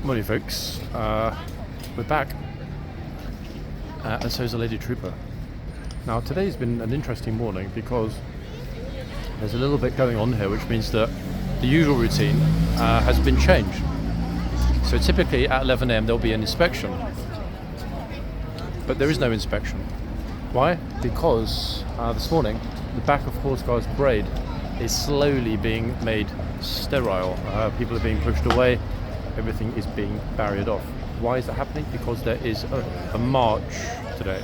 Morning folks, we're back, and so is the Lady Trooper. Now today's been an interesting morning because there's a little bit going on here, which means that the usual routine has been changed. So typically at 11 AM there'll be an inspection, but there is no inspection. Why? Because this morning the back of horseguardsparade is slowly being made sterile. People are being pushed away. Everything is being barriered off. Why is that happening? Because there is a march today.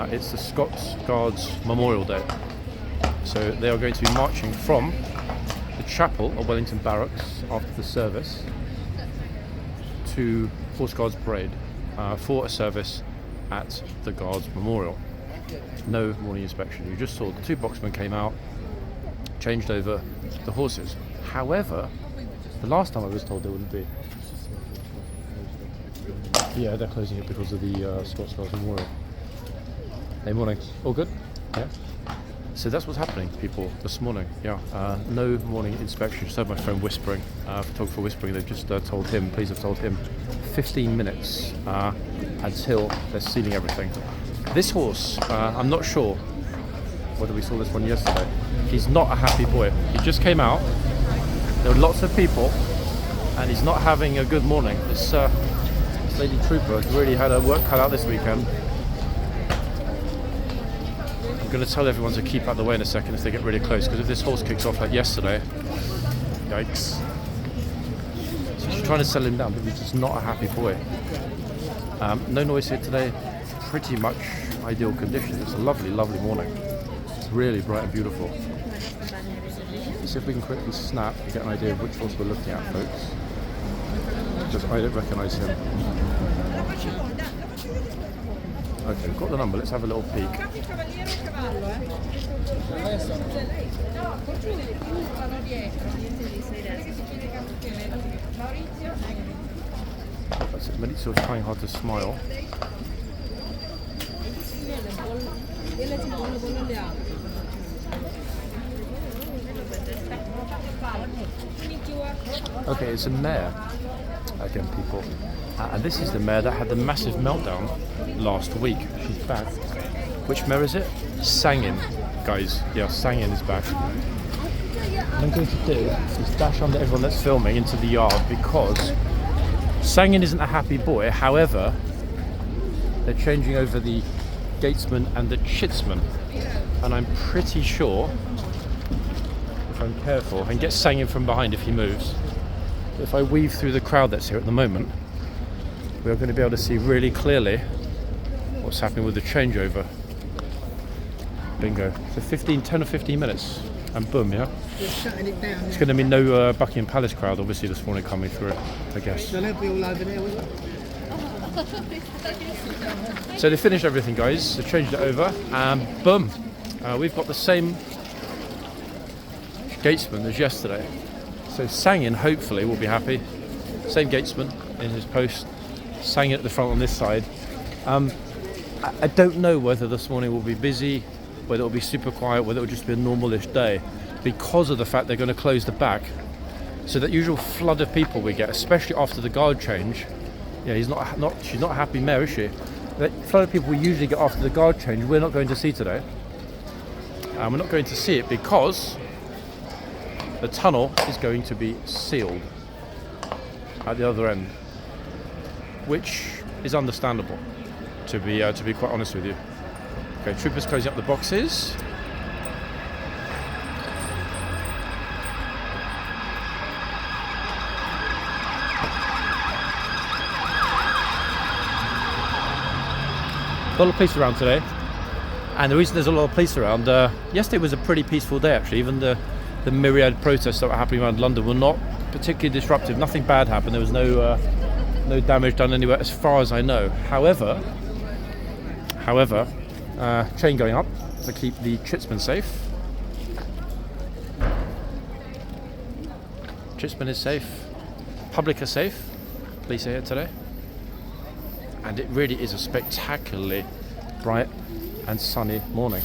It's the Scots Guards Memorial Day. So they are going to be marching from the chapel of Wellington Barracks after the service to horseguardsparade for a service at the Guards Memorial. No morning inspection. You just saw the two boxmen came out, changed over the horses. However, the last time I was told there wouldn't be. Yeah, they're closing it because of the Scots Guards Memorial. Hey, morning. All good? Yeah. So that's what's happening, people, this morning. Yeah. No morning inspection. Just heard my phone whispering, photographer whispering. They've just told him, police have told him, 15 minutes until they're sealing everything. This horse, I'm not sure whether we saw this one yesterday. He's not a happy boy. He just came out. There were lots of people, and he's not having a good morning. This Lady Trooper has really had her work cut out this weekend. I'm going to tell everyone to keep out of the way in a second if they get really close, because if this horse kicks off like yesterday, yikes. So she's trying to settle him down, but he's just not a happy boy. No noise here today. Pretty much ideal conditions. It's a lovely, lovely morning. It's really bright and beautiful. Let's see if we can quickly snap and get an idea of which horse we're looking at, folks. Because I don't recognise him. Okay, we've got the number. Let's have a little peek. That's it. Maurizio's trying hard to smile. Okay, it's a mare, again people, and this is the mare that had the massive meltdown last week. She's back. Which mare is it? Sangin, guys. Yeah, Sangin is back. What I'm going to do is dash under everyone that's filming into the yard, because Sangin isn't a happy boy. However, they're changing over the gatesman and the chitsman, and I'm pretty sure, if I'm careful, I can get Sangin from behind if he moves. If I weave through the crowd that's here at the moment, we're going to be able to see really clearly what's happening with the changeover. Bingo. So 10 or 15 minutes and boom, yeah? You're shutting it down. It's going to be no Buckingham Palace crowd obviously this morning coming through, I guess. They'll be all over there, will they? So they finished everything, guys. They changed it over and boom. We've got the same gatesman as yesterday. So Sangin hopefully will be happy. Same gatesman in his post. Sangin at the front on this side. I don't know whether this morning will be busy, whether it'll be super quiet, whether it'll just be a normal-ish day, because of the fact they're going to close the back. So that usual flood of people we get, especially after the guard change. Yeah, she's not a happy mare, is she? The flood of people we usually get after the guard change, we're not going to see today. And we're not going to see it because the tunnel is going to be sealed at the other end, which is understandable, to be quite honest with you. Okay, troopers closing up the boxes. A lot of police around today, and the reason there's a lot of police around, yesterday was a pretty peaceful day actually. Even the myriad protests that were happening around London were not particularly disruptive. Nothing bad happened. There was no damage done anywhere as far as I know. However, chain going up to keep the chitsman safe. Chitsman is safe. Public are safe. Police are here today. And it really is a spectacularly bright and sunny morning.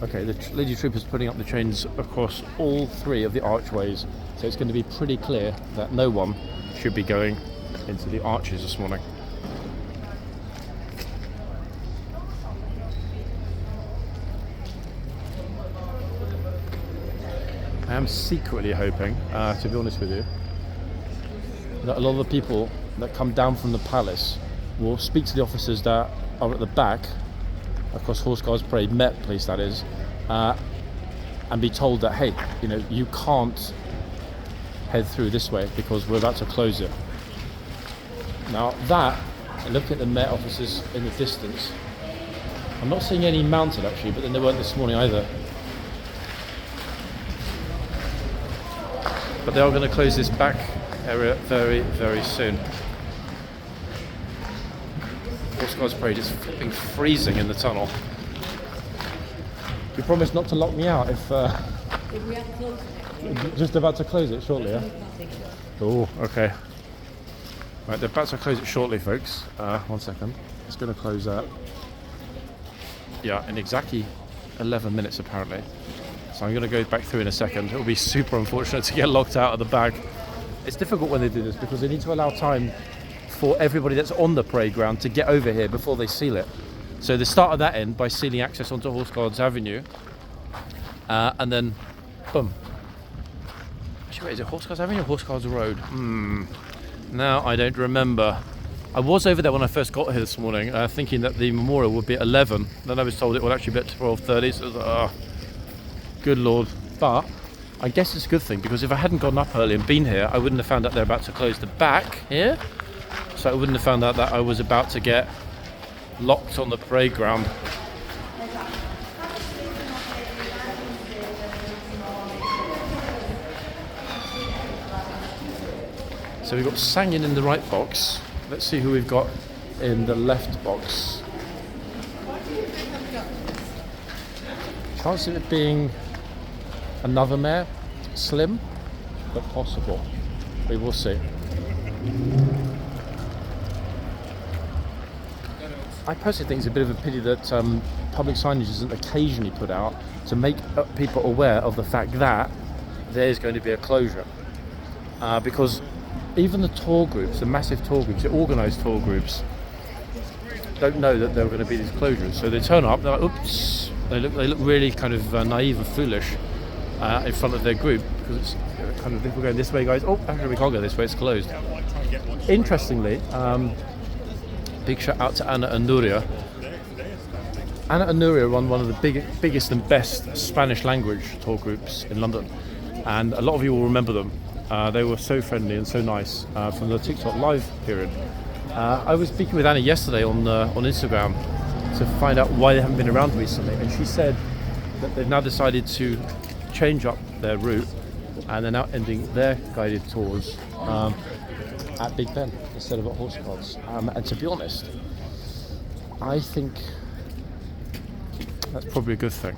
Okay, the Lady Trooper's putting up the chains across all three of the archways, so it's going to be pretty clear that no one should be going into the arches this morning. I am secretly hoping, to be honest with you, that a lot of the people that come down from the palace will speak to the officers that are at the back, across horseguardsparade, Met Police that is, and be told that, hey, you know, you can't head through this way because we're about to close it. Now that, looking at the Met officers in the distance, I'm not seeing any mounted actually, but then they weren't this morning either. But they are going to close this back area very, very soon. Horseguardsparade is flipping freezing in the tunnel. You promised not to lock me out if We have closed it. just about to close it shortly, yeah? Oh, okay. Right, they're about to close it shortly, folks. 1 second. It's going to close that. Yeah, in exactly 11 minutes, apparently. So I'm going to go back through in a second. It will be super unfortunate to get locked out of the bag. It's difficult when they do this because they need to allow time for everybody that's on the parade ground to get over here before they seal it. So they started that end by sealing access onto Horseguards Avenue, and then, boom. Actually, wait, is it Horseguards Avenue or Horseguards Road? Now I don't remember. I was over there when I first got here this morning, thinking that the memorial would be at 11. Then I was told it would actually be at 12:30. So I was like, good lord. But I guess it's a good thing, because if I hadn't gotten up early and been here, I wouldn't have found out they're about to close the back here. So I wouldn't have found out that I was about to get locked on the parade ground. So we've got Sanguin in the right box. Let's see who we've got in the left box. Chance of it being another mare, slim, but possible. We will see. I personally think it's a bit of a pity that public signage isn't occasionally put out to make people aware of the fact that there is going to be a closure. Because even the tour groups, the massive tour groups, the organised tour groups, don't know that there are going to be these closures. So they turn up, they're like, oops, they look really kind of naive and foolish in front of their group, because it's kind of, if we're going this way, guys, oh, actually we can't go this way, it's closed. Interestingly, big shout out to Anna and Nuria. Anna and Nuria run one of the biggest and best Spanish language tour groups in London, and a lot of you will remember them. They were so friendly and so nice from the TikTok live period. I was speaking with Anna yesterday on Instagram to find out why they haven't been around recently, and she said that they've now decided to change up their route, and they're now ending their guided tours at Big Ben instead of at Horseguards. And to be honest, I think that's probably a good thing,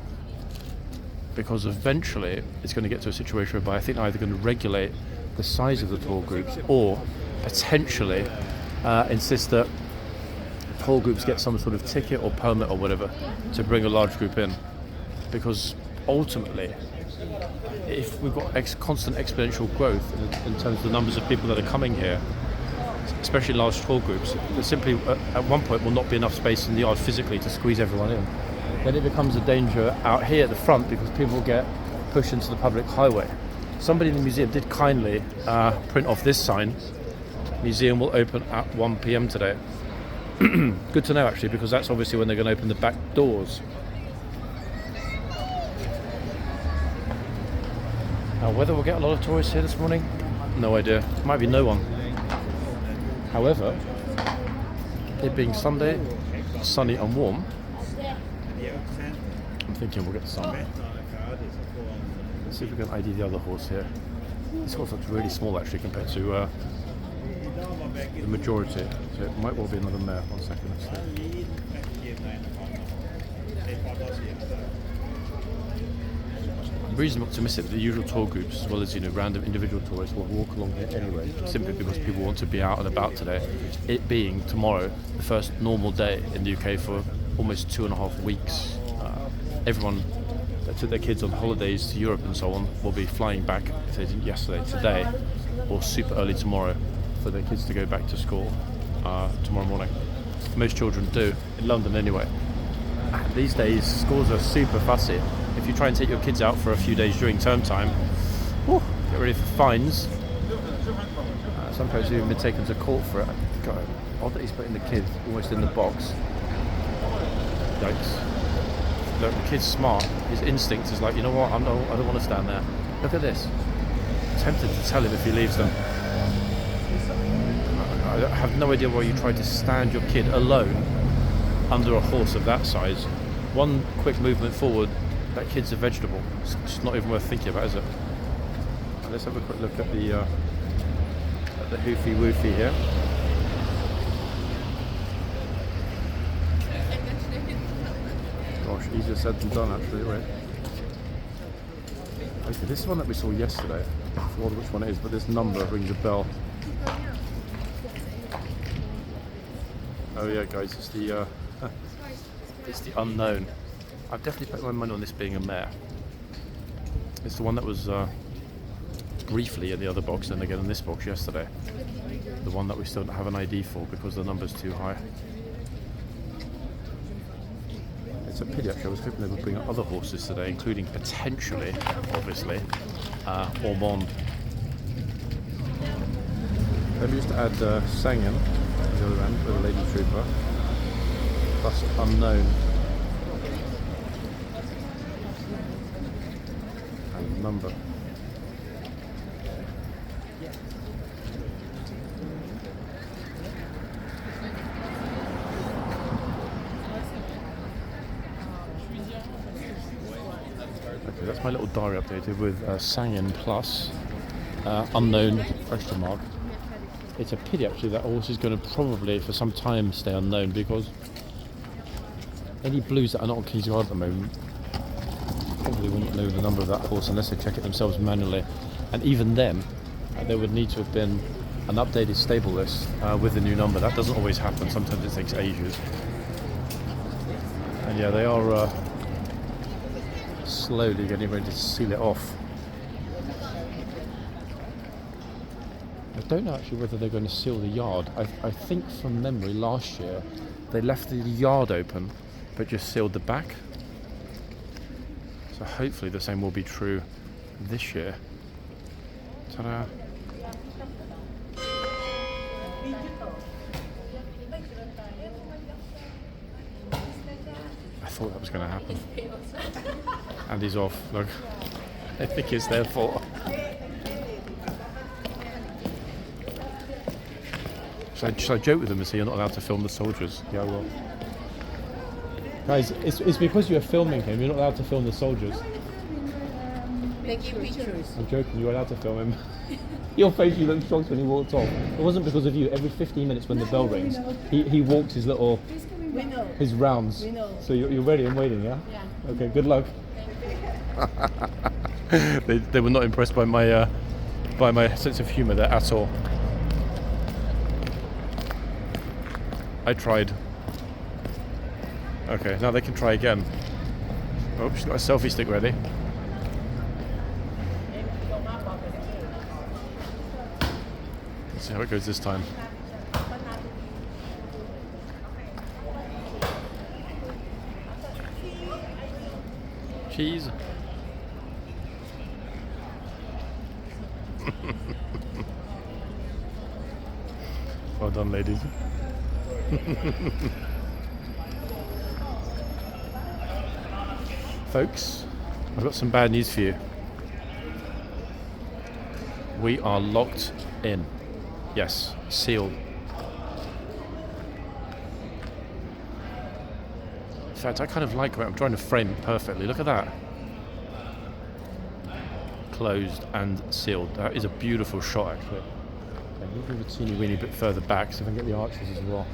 because eventually it's going to get to a situation whereby I think they're either going to regulate the size of the tour groups, or potentially insist that tour groups get some sort of ticket or permit or whatever to bring a large group in. Because ultimately, if we've got constant exponential growth in terms of the numbers of people that are coming here, especially large tour groups, there simply at one point will not be enough space in the yard physically to squeeze everyone in. Then it becomes a danger out here at the front, because people get pushed into the public highway. Somebody in the museum did kindly print off this sign: museum will open at 1 p.m. today. Good to know, actually, because that's obviously when they're going to open the back doors. Now, whether we'll get a lot of tourists here this morning, no idea. Might be no one. However, it being Sunday, sunny and warm, I'm thinking we'll get the sun. Let's see if we can ID the other horse here. This horse looks really small actually compared to the majority, so it might well be another mare. 1 second, let's see. I'm reasonably optimistic that the usual tour groups, as well as random individual tourists, will walk along here anyway, simply because people want to be out and about today. It being tomorrow, the first normal day in the UK for almost 2.5 weeks. Everyone that took their kids on holidays to Europe and so on will be flying back, if they didn't yesterday, today, or super early tomorrow. for their kids to go back to school tomorrow morning. Most children do, in London anyway. And these days, schools are super fussy. If you try and take your kids out for a few days during term time, get ready for fines. Sometimes you've been taken to court for it. God, odd that he's putting the kids almost in the box. Yikes. Look, the kid's smart. His instinct is like, you know what, I don't want to stand there. Look at this. I'm tempted to tell him if he leaves them. I have no idea why you try to stand your kid alone under a horse of that size. One quick movement forward, that kid's a vegetable. It's just not even worth thinking about, is it? Let's have a quick look at the hoofy woofy here. Gosh, easier said than done actually, right? Okay, this is one that we saw yesterday. I forgot which one it is, but this number rings a bell. Oh yeah, guys, it's the it's the unknown. I've definitely put my money on this being a mare. It's the one that was briefly in the other box and again in this box yesterday. The one that we still don't have an ID for because the number's too high. It's a pity actually. I was hoping they would bring up other horses today, including potentially, obviously, Ormond. They've used to add Sangen at the other end with a Lady Trooper, plus Unknown. And number. Okay, that's my little diary updated with Sangen plus Unknown question mark. It's a pity actually that horse is going to probably for some time stay unknown because any blues that are not on Kingsguard at the moment probably wouldn't know the number of that horse unless they check it themselves manually, and even then there would need to have been an updated stable list with the new number. That doesn't always happen, sometimes it takes ages. And yeah, they are slowly getting ready to seal it off. I don't know actually whether they're going to seal the yard. I think from memory last year they left the yard open but just sealed the back. So hopefully the same will be true this year. Ta-da! I thought that was going to happen. And he's off. Look, I think it's their fault. Should I joke with them and say you're not allowed to film the soldiers? Yeah, I will. Guys, it's because you're filming him, you're not allowed to film the soldiers. Taking pictures. I'm joking, you're allowed to film him. Your face, you looked shocked when he walked off. It wasn't because of you. Every 15 minutes when the bell rings, he walks his little, his rounds. So you're ready and waiting, yeah? Yeah. Okay, good luck. They were not impressed by my sense of humour there at all. I tried. Okay, now they can try again. Oh, she's got a selfie stick ready. Let's see how it goes this time. Cheese. Well done, ladies. Folks, I've got some bad news for you. We are locked in. Yes, sealed. In fact, I kind of like it. I'm trying to frame it perfectly. Look at that. Closed and sealed. That is a beautiful shot, actually. Okay, we'll move a teeny weeny bit further back so if I can get the arches as well.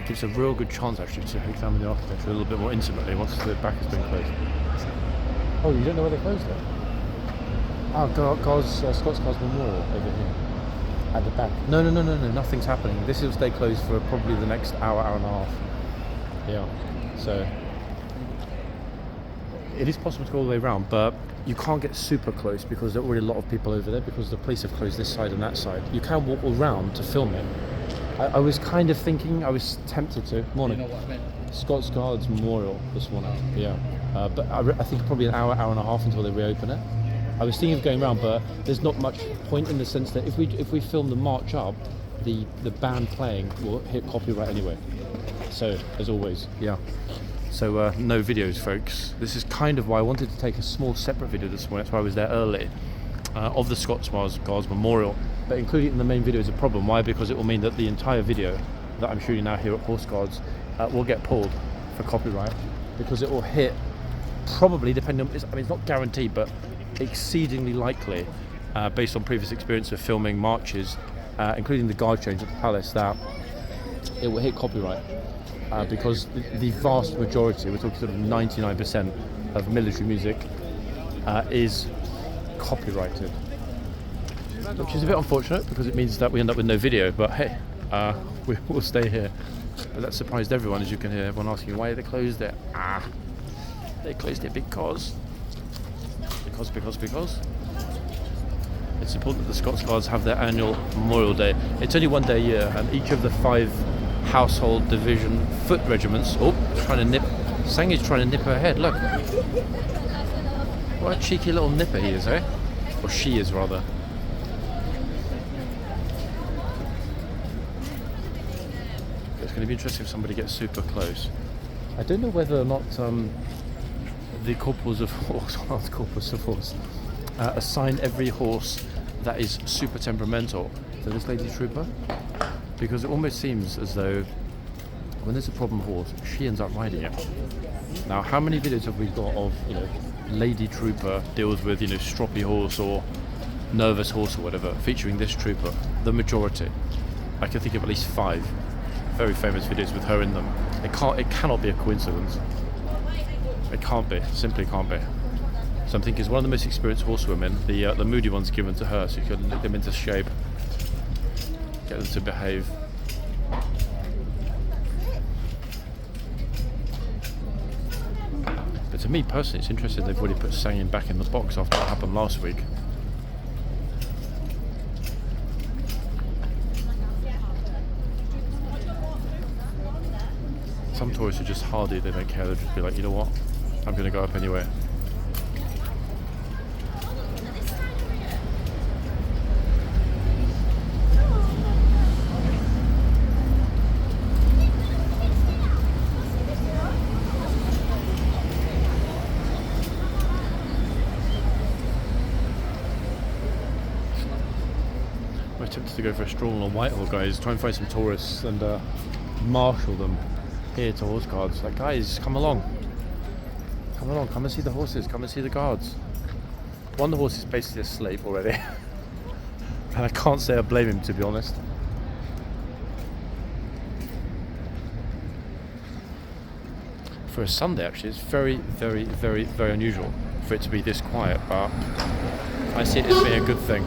Gives a real good chance actually to examine the architecture a little bit more intimately once the back has been closed. Oh, you don't know where they closed it? Oh, Scots Cars Memorial over here at the back. No, nothing's happening. This will stay closed for probably the next hour and a half. Yeah, so it is possible to go all the way around, but you can't get super close because there are already a lot of people over there because the police have closed this side and that side. You can walk around to film it. I was kind of thinking, I was tempted to. Morning. You know what I meant? Scots Guards Memorial this morning, yeah. But I think probably an hour and a half until they reopen it. I was thinking of going around, but there's not much point in the sense that if we film the march up, the band playing will hit copyright anyway. So, as always, yeah. So no videos, folks. This is kind of why I wanted to take a small separate video this morning. That's why I was there early, of the Scots Guards Memorial. But including it in the main video is a problem. Why? Because it will mean that the entire video that I'm shooting now here at Horse Guards will get pulled for copyright, because it will hit probably, depending on, I mean, it's not guaranteed, but exceedingly likely, based on previous experience of filming marches, including the guard change at the palace, that it will hit copyright. Because the vast majority, we're talking sort of 99% of military music, is copyrighted. Which is a bit unfortunate because it means that we end up with no video, but hey, we'll stay here. But that surprised everyone, as you can hear, everyone asking why they closed it. They closed it because it's important that the Scots Guards have their annual Memorial Day. It's only one day a year, and each of the 5 household division foot regiments. Oh, trying to nip. Sangi's trying to nip her head. Look, what a cheeky little nipper he is, eh? Or she is, rather. It's going to be interesting if somebody gets super close. I don't know whether or not the corporals of horse, not corporals of horse, assign every horse that is super temperamental to this lady trooper, because it almost seems as though when there's a problem horse, she ends up riding it. Now, how many videos have we got of, you know, lady trooper deals with, you know, stroppy horse or nervous horse or whatever, featuring this trooper? The majority. I can think of at least 5 very famous videos with her in them. It cannot be a coincidence. It can't be, simply can't be. So I'm thinking it's one of the most experienced horsewomen. The moody one's given to her, so you can lick them into shape, get them to behave. But to me personally, it's interesting they've already put Sangin back in the box after what happened last week. Some tourists are just hardy, they don't care, they'll just be like, you know what, I'm going to go up anyway. We're tempted to go for a stroll on Whitehall, guys, try and find some tourists and marshal them here to Horse Guards. Like, guys, come along, come and see the horses, come and see the guards. One of the horses is basically asleep already, and I can't say I blame him, to be honest. For a Sunday, actually, it's very, very, very, very unusual for it to be this quiet, but I see it as being a good thing.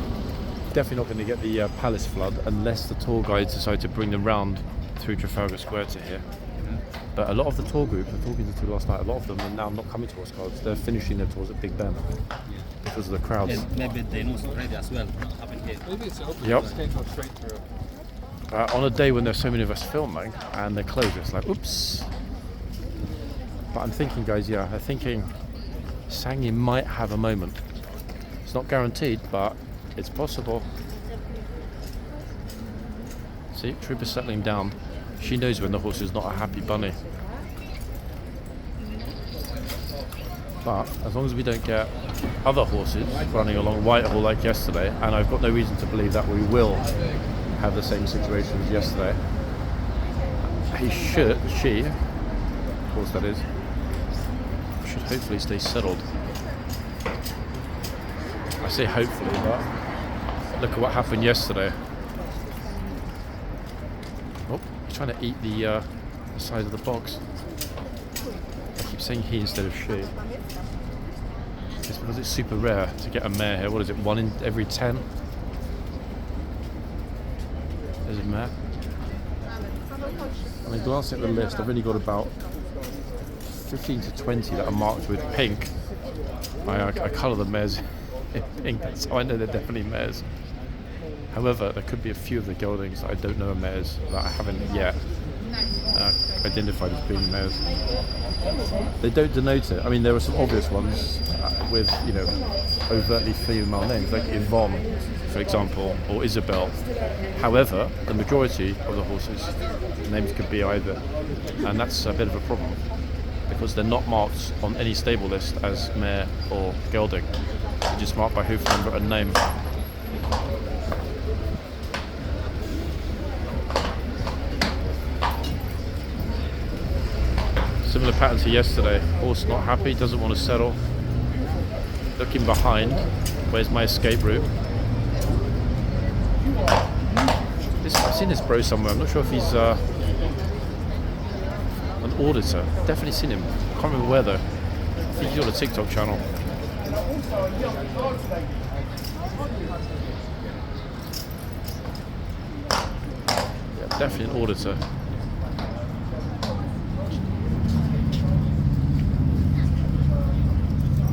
Definitely not going to get the palace flood unless the tour guides decide to bring them round through Trafalgar Square to here. But a lot of the tour group, I was talking to last night, a lot of them are now not coming to Horse Guards. They're finishing their tours at Big Ben because of the crowds. And maybe they know already as well up in here. Maybe it's open. Yep. Just can't go straight through. On a day when there's so many of us filming and they're closed, it's like, oops. But I'm thinking, guys, I'm thinking Sangi might have a moment. It's not guaranteed, but it's possible. See, Trooper's settling down. She knows when the horse is not a happy bunny. But as long as we don't get other horses running along Whitehall like yesterday, and I've got no reason to believe that we will have the same situation as yesterday, she, of course that is, should hopefully stay settled. I say hopefully, but look at what happened yesterday. Oh, he's trying to eat the side of the box. I keep saying he instead of she. It's because it's super rare to get a mare here. What is it, 1 in every 10? There's a mare. I mean, glancing at the list, I've only got about 15 to 20 that are marked with pink. I colour the mares in pink, so I know they're definitely mares. However, there could be a few of the geldings that I don't know are mares that I haven't yet identified as being mares. They don't denote it. I mean, there are some obvious ones with, you know, overtly female names, like Yvonne, for example, or Isabel. However, the majority of the horses' names could be either, and that's a bit of a problem because they're not marked on any stable list as mare or gelding. They're just marked by hoof number and name. Similar pattern to yesterday. Horse not happy, doesn't want to settle. Looking behind. Where's my escape route? I've seen this bro somewhere. I'm not sure if he's an auditor. Definitely seen him. Can't remember where though. I think he's on a TikTok channel. Yeah, definitely an auditor.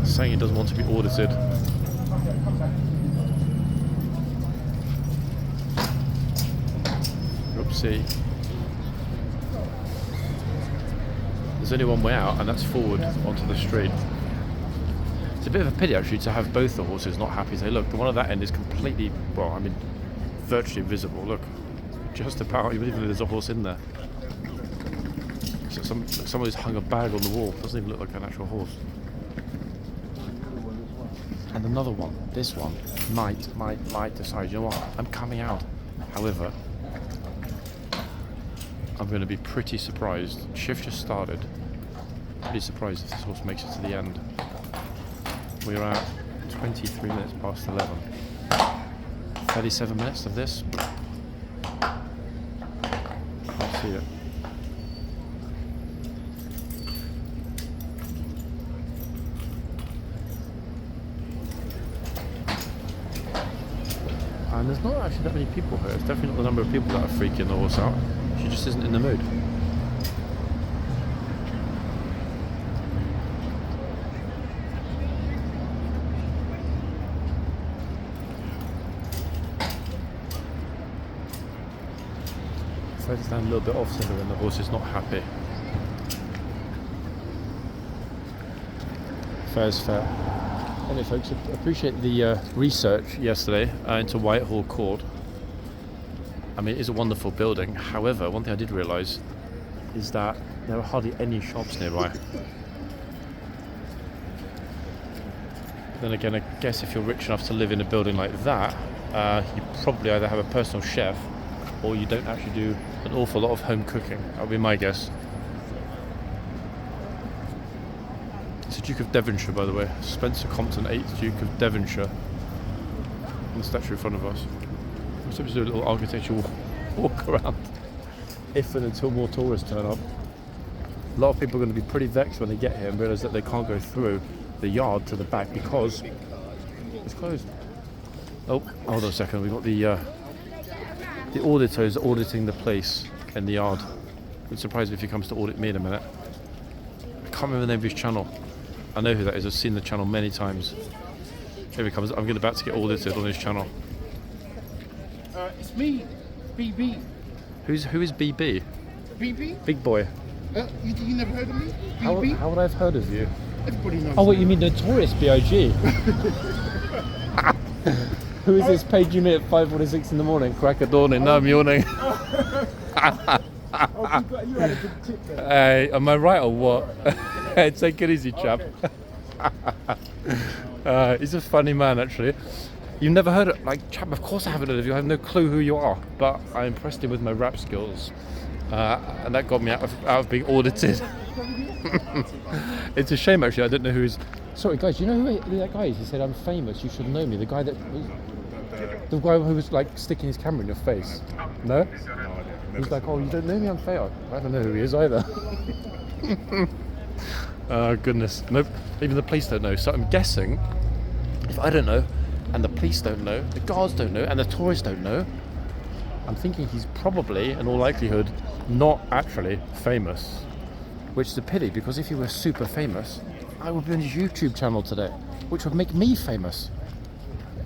Saying he doesn't want to be audited. Oopsie. There's only one way out, and that's forward onto the street. It's a bit of a pity actually to have both the horses not happy. Say, look, the one at that end is completely, well, I mean, virtually invisible. Look, just about, even though there's a horse in there. So somebody's hung a bag on the wall. Doesn't even look like an actual horse. And another one, this one, might decide, you know what, I'm coming out. However, I'm going to be pretty surprised. Shift just started. Pretty surprised if this horse makes it to the end. We're at 23 minutes past 11. 37 minutes of this. Can't see it. And there's not actually that many people here. It's definitely not the number of people that are freaking the horse out. She just isn't in the mood. So I stand a little bit off center when the horse is not happy. Fair's fair. Anyway folks, I appreciate the research yesterday into Whitehall Court. I mean, it is a wonderful building. However, one thing I did realise is that there are hardly any shops nearby. Then again, I guess if you're rich enough to live in a building like that, you probably either have a personal chef or you don't actually do an awful lot of home cooking. That would be my guess. It's the Duke of Devonshire, by the way. Spencer Compton, 8th Duke of Devonshire. On the statue in front of us. We're supposed to do a little architectural walk around. If and until more tourists turn up. A lot of people are going to be pretty vexed when they get here and realise that they can't go through the yard to the back because it's closed. Oh, hold on a second. We've got the auditors auditing the place in the yard. Wouldn't surprise me if he comes to audit me in a minute. I can't remember the name of his channel. I know who that is. I've seen the channel many times. Here he comes. I'm about to get audited on his channel. It's me, BB. Who is BB? BB? Big boy. You never heard of me? BB? How would I have heard of you? Everybody knows. Oh wait, you mean Notorious B.I.G. Who is this paging me at 5:46 in the morning? Crack of dawning. No, I'm yawning. You had a good tip there. Hey, am I right or what? Hey, take it easy, chap. He's a funny man, actually. You've never heard of, like, chap, of course I haven't heard of you. I have no clue who you are, but I impressed him with my rap skills. And that got me out of being audited. It's a shame, actually, I don't know who is. Sorry, guys, you know who that guy is? He said, I'm famous, you should know me. The guy who was, like, sticking his camera in your face. No? He's like, oh, you don't know me, I'm famous. I don't know who he is either. Oh, goodness. Nope, even the police don't know. So I'm guessing, if I don't know, and the police don't know, the guards don't know, and the tourists don't know, I'm thinking he's probably, in all likelihood, not actually famous. which is a pity because if he were super famous, I would be on his YouTube channel today, which would make me famous.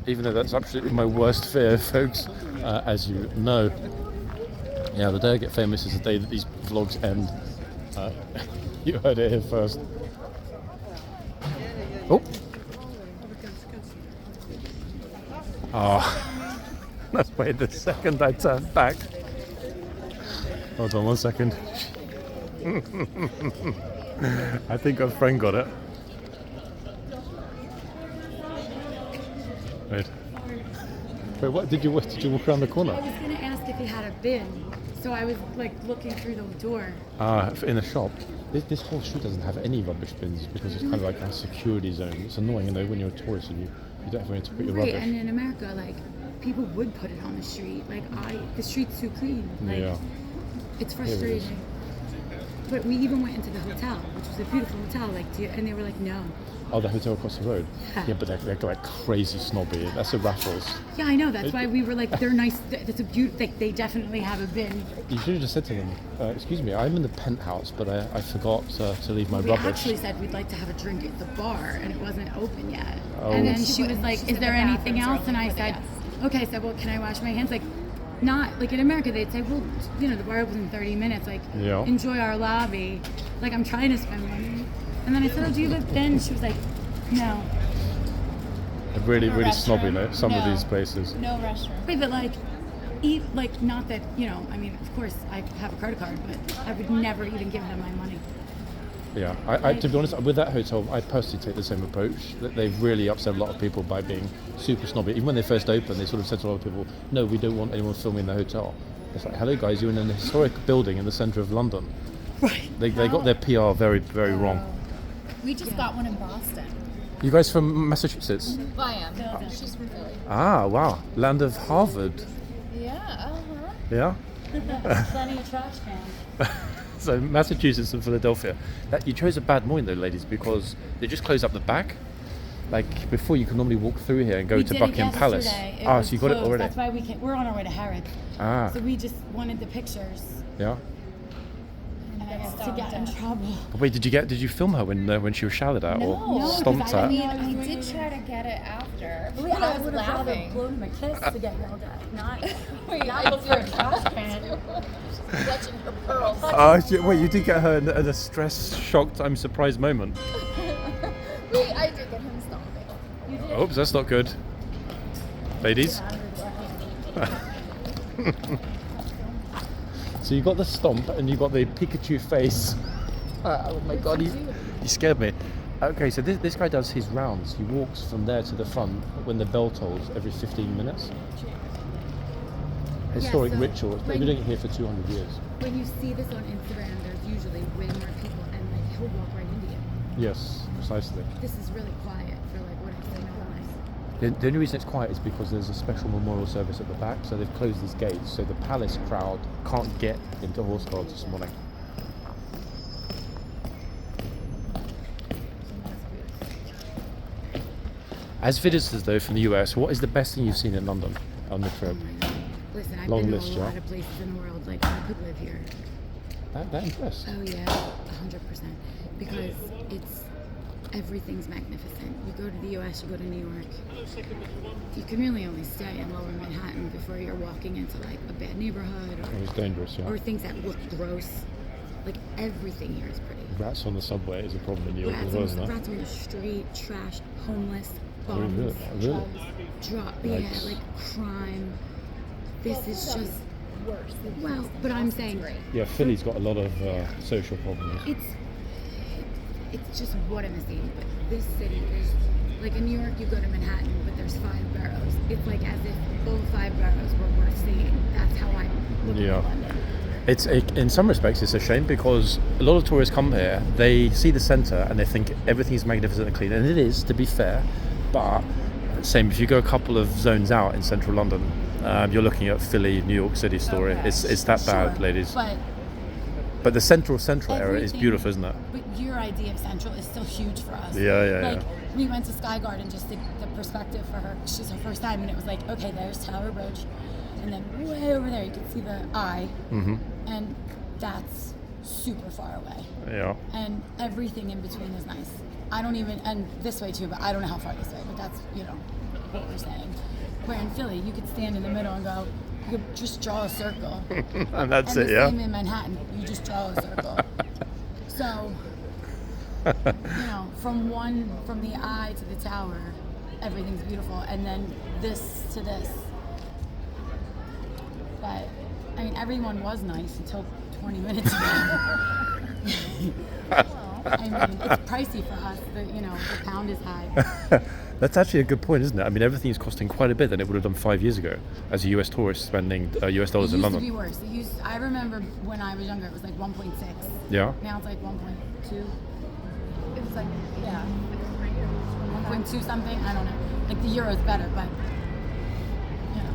Even though that's absolutely my worst fear, folks, as you know. Yeah, the day I get famous is the day that these vlogs end. You heard it here first. Oh. Oh. That's wait the second I turned back. Hold on 1 second. I think our friend got it. Wait. Wait, what did you walk around the corner? I was gonna ask if he had a bin, so I was like looking through the door. In a shop. This whole street doesn't have any rubbish bins because it's kind of like a security zone. It's annoying, you know, when you're a tourist and you don't have anywhere to put your Right, rubbish. and in America, like people would put it on the street. Like the street's too clean. Like, Yeah. it's frustrating. But we even went into the hotel, which was a beautiful hotel, like, and they were like, no. Oh, the hotel across the road. Yeah, but they're like crazy snobby. That's a Raffles. Yeah, I know. That's why we were like, they're nice. That's a beautiful. Like, they definitely have a bin. You should have just said to them, "Excuse me, I'm in the penthouse, but I forgot to leave my We rubbish." actually said we'd like to have a drink at the bar, and it wasn't open yet. Oh. And then she was like, "Is there anything else?" And I said, "Okay." I said, "Well, can I wash my hands?" Like, not like in America, they'd say, "Well, you know, the bar opens in 30 minutes. Like, Yeah. enjoy our lobby." Like, I'm trying to spend money. And then I said, "Oh, do you have a bin?" She was like, "No." Really, really snobby, though. Some of these places. No restroom. Wait, but like, not that, you know. I mean, of course, I have a credit card, but I would never even give them my money. Yeah, I to be honest, with that hotel, I personally take the same approach. That they've really upset a lot of people by being super snobby. Even when they first opened, they sort of said to a lot of people, "No, we don't want anyone filming the hotel." It's like, hello guys, you're in an historic building in the centre of London. Right. They got their PR very, very wrong. We just got one in Boston. You guys from Massachusetts? I am. She's from Philly. Ah, wow, land of Harvard. Yeah. Yeah. Plenty of trash cans. So Massachusetts and Philadelphia. You chose a bad morning though, ladies, because they just closed up the back. Like before, you can normally walk through here and go to Buckingham Palace. Ah, So you got it already. That's why we're on our way to Harrods. Ah, So we just wanted the pictures yeah. to get in trouble. But wait, did you film her when she was shouted at or No, 'cause stomped I at? mean, I did try to get it after. I would have rather laughing. blown him a kiss to get yelled at, not Wait, not for a trash can. Clutching her pearls. Oh, wait, you did get her in a stress, shocked, I'm surprised moment. Wait, I did get him stomping. Oops, that's not good. Ladies. So you got the stomp and you got the Pikachu face. Oh my god, you scared me. Okay, so this guy does his rounds. He walks from there to the front when the bell tolls every 15 minutes. Historic so ritual. We've been doing it here for 200 years. When you see this on Instagram, there's usually way more people, and like he'll walk right into you. Yes, precisely. This is really quiet for like what it's been. The only reason it's quiet is because there's a special memorial service at the back, so they've closed these gates, so the palace crowd can't get into horseguards this morning. As visitors, though, from the US, what is the best thing you've seen in London on the trip? Listen, I've Long been list, to a yeah. lot of places in the world. Like I could live here. That impressed. Oh yeah, 100%. Because everything's magnificent. You go to the US, you go to New York. You can really only stay in Lower Manhattan before you're walking into like a bad neighborhood It was dangerous, yeah. or things that look gross. Like everything here is pretty. Rats on the subway is a problem in New York as well, isn't it? Rats on the street, trash, homeless, Oh, bums, really? yeah, Yikes. like crime. This is just well, but I'm saying Yeah, Philly's got a lot of social problems. it's just what I'm saying. But this city is like in New York, you go to Manhattan, but there's 5 boroughs. It's like as if all 5 boroughs were worth seeing. That's how I look Yeah. at London. In some respects, it's a shame because a lot of tourists come here, they see the centre and they think everything's magnificent and clean, and it is, to be fair. But same, if you go a couple of zones out in central London, you're looking at Philly, New York City story. Okay. It's that bad, Sure, ladies. But the central area is everything- beautiful, isn't it? But your idea of Central is still huge for us. Yeah. Like, we went to Sky Garden, just the perspective for her. She's her first time, and it was like, okay, there's Tower Bridge, and then way over there you can see the eye, Mm-hmm. and that's super far away. Yeah. And everything in between is nice. I don't even, and this way too, but I don't know how far this way, but that's, what we're saying. Where in Philly, you could stand in the middle and go, you could just draw a circle. And that's and it, yeah? same in Manhattan, you just draw a circle. So, from the eye to the tower, everything's beautiful. And then this to this. But, I mean, everyone was nice until 20 minutes ago. I mean, it's pricey for us. The pound is high. That's actually a good point, isn't it? I mean, everything is costing quite a bit than it would have done 5 years ago as a US tourist spending US dollars in London. It used to be worse. I remember when I was younger, it was like 1.6. Yeah. Now it's like 1.2. It's like, 1.2 something. I don't know. Like the euro's better, but.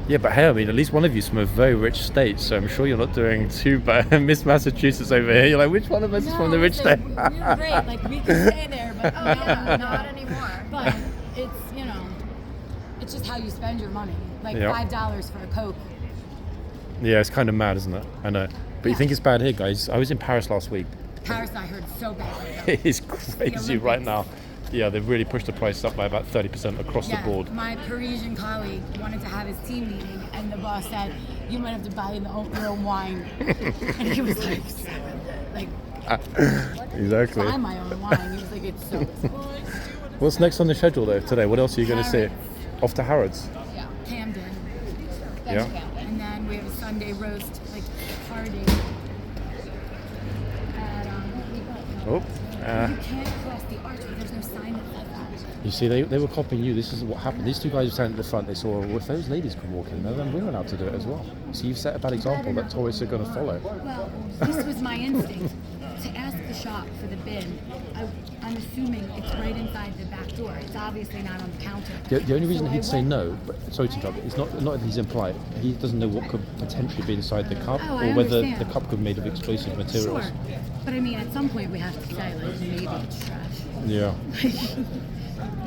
Yeah, but hey, I mean, at least one of you's from a very rich state, so I'm sure you're not doing too bad. Miss Massachusetts over here, you're like, which one of us is from the rich state? We're great, like we can stay there, but not anymore. But it's, it's just how you spend your money. Like $5 for a Coke. Yeah, it's kind of mad, isn't it? I know. But you think it's bad here, guys? I was in Paris last week. Paris, I heard, so bad right now. It is crazy right now. Yeah, they've really pushed the price up by about 30% across the board. My Parisian colleague wanted to have his team meeting, and the boss said, "You might have to buy your own wine." And he was like, exactly. buy my own wine. He was like, "It's so." What's next on the schedule though today? What else are you going to see? Off to Harrods. Camden. Yeah. And then we have a Sunday roast, like party. Oh. You can't cross the archway. There's no sign that says that. You see, they were copying you. This is what happened. These two guys were standing at the front. They saw, well, if those ladies can walk in, then we're allowed to do it as well. So you've set a bad example that tourists are going to follow. Well, this was my instinct. To ask the shop for the bin, I'm assuming it's right inside the back door. It's obviously not on the counter. The only reason he'd say no, but sorry to interrupt, it's not that he's impolite. He doesn't know what could potentially be inside the cup, or whether the cup could be made of explosive materials. Sure, but I mean, at some point we have to say, like, maybe it's trash. Yeah.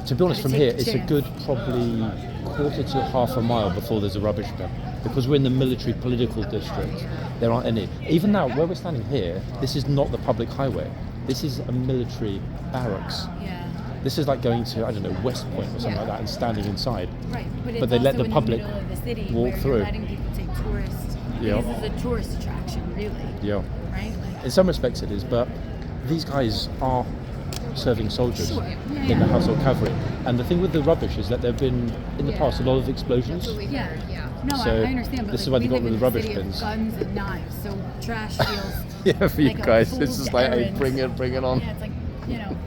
To be honest, from here, it's a good probably quarter to half a mile before there's a rubbish bin. Because we're in the military political district, there aren't any. Even now, where we're standing here, this is not the public highway. This is a military barracks. Yeah. This is like going to, I don't know, West Point or something like that and standing inside. Right, but they let the public in the middle of the city walk where through. You're letting people take tourists. Yeah. This is a tourist attraction, really. Yeah. Right? In some respects it is, but these guys are serving soldiers in the household cavalry. And the thing with the rubbish is that there have been, in the past, a lot of explosions. Yeah. No, So I understand, but this is like, why they got rid of the rubbish bins. Guns and knives, so trash feels. Yeah, for you like guys, this is like, hey, errand. bring it on. Yeah, it's like,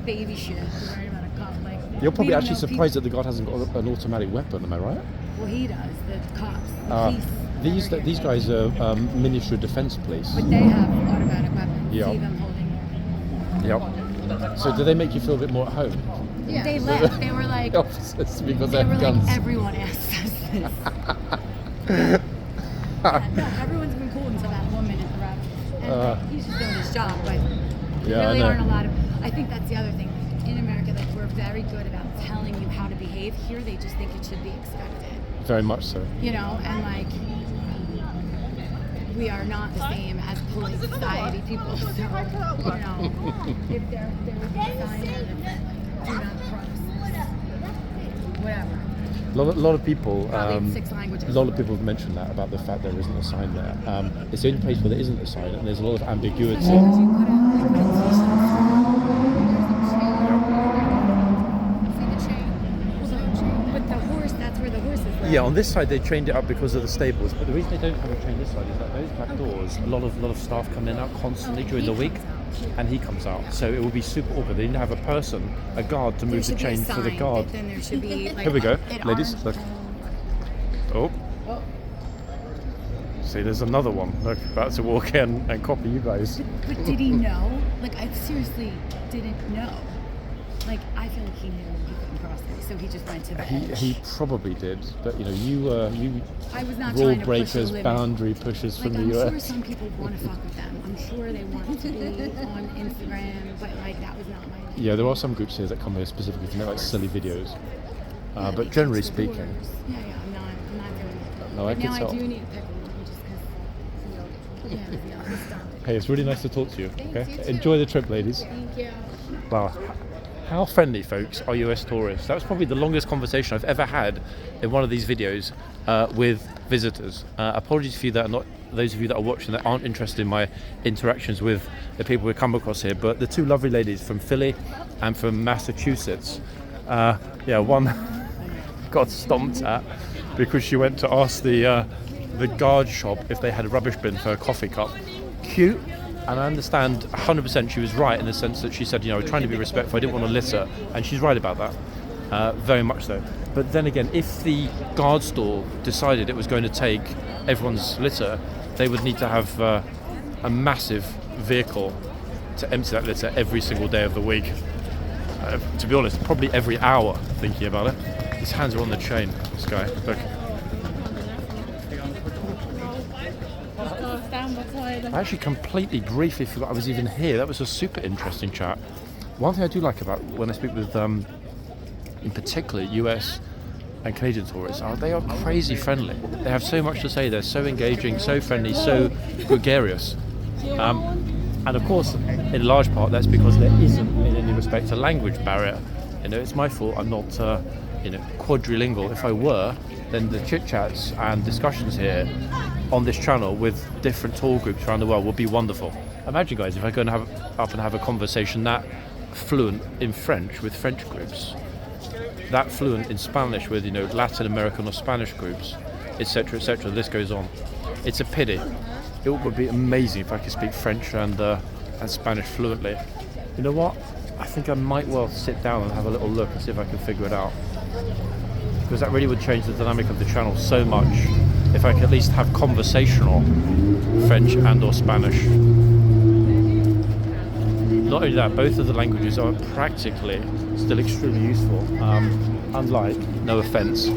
baby shit. You're right about a cop. Like, You're probably we don't actually know surprised that the guard hasn't got an automatic weapon, am I right? Well, he does. The cops. The police. These guys are miniature defense police. But they have automatic weapons. Yeah. See them holding. Yep. So do they make you feel a bit more at home? Yeah. They left. They were like. The officers, because They they were have guns. like, everyone asked us this. No, everyone's been cool until that woman interrupted. And he's just doing his job, but there I really know. aren't a lot of. I think that's the other thing. In America, like, we're very good about telling you how to behave. Here, they just think it should be expected. Very much so. And like, we are not the same as polite society people. So, if there would be a sign there that said, like, do not cross, whatever. A lot of people, Probably in 6 languages. a lot of people have mentioned that about the fact there isn't a sign there. It's the only place where there isn't a sign, and there's a lot of ambiguity. Because you couldn't But the horse, that's where the horse is. Right? Yeah, on this side they trained it up because of the stables, but the reason they don't have a train this side is that those back doors, a lot of staff come in and out constantly during the week, and he comes out. So it will be super awkward. They need to have a person, a guard, to move the chain for the guard. Then there should be, like, Here we go, an ladies. orange Look. cone. Oh. See, there's another one. Look, about to walk in and copy you guys. But did he know? Like, I seriously didn't know. Like, I feel like he knew he couldn't cross it, so he just went to the edge. He probably did, but you I was not rule trying to breakers, push a limit. boundary pushers Like, from I'm the US. sure some people want to fuck with them. I'm sure they want to be on Instagram, but like, that was not my name. Yeah, there are some groups here that come here specifically to make like silly videos. But generally speaking, Yeah, I'm not doing it. No, I but can now tell. I do need a pickle, just because Yeah, yeah, I'll stop it. Hey, it's really nice to talk to you. Thanks, Okay, you too. enjoy the trip, ladies. Thank you. Wow. How friendly, folks, are US tourists? That was probably the longest conversation I've ever had in one of these videos with visitors. Apologies for you that are not, those of you that are watching that aren't interested in my interactions with the people we come across here, but the two lovely ladies from Philly and from Massachusetts. One got stomped at because she went to ask the guard shop if they had a rubbish bin for her coffee cup. Cute. And I understand 100% she was right in the sense that she said, trying to be respectful, I didn't want to litter, and she's right about that, very much so. But then again, if the guard store decided it was going to take everyone's litter, they would need to have a massive vehicle to empty that litter every single day of the week. To be honest, probably every hour, thinking about it. His hands are on the chain, this guy. Look. I actually completely briefly forgot I was even here. That was a super interesting chat. One thing I do like about when I speak with, in particular, US and Canadian tourists, they are crazy friendly. They have so much to say. They're so engaging, so friendly, so gregarious. And of course, in large part, that's because there isn't, in any respect, a language barrier. It's my fault I'm not, quadrilingual. If I were, then the chit-chats and discussions here on this channel with different tour groups around the world would be wonderful. Imagine, guys, if I go and have a conversation that fluent in French with French groups, that fluent in Spanish with Latin American or Spanish groups, etc., etc. The list goes on. It's a pity. It would be amazing if I could speak French and Spanish fluently. You know what? I think I might well sit down and have a little look and see if I can figure it out. Because that really would change the dynamic of the channel so much if I could at least have conversational French and or Spanish. Not only that, both of the languages are practically still extremely useful. Unlike, no offense,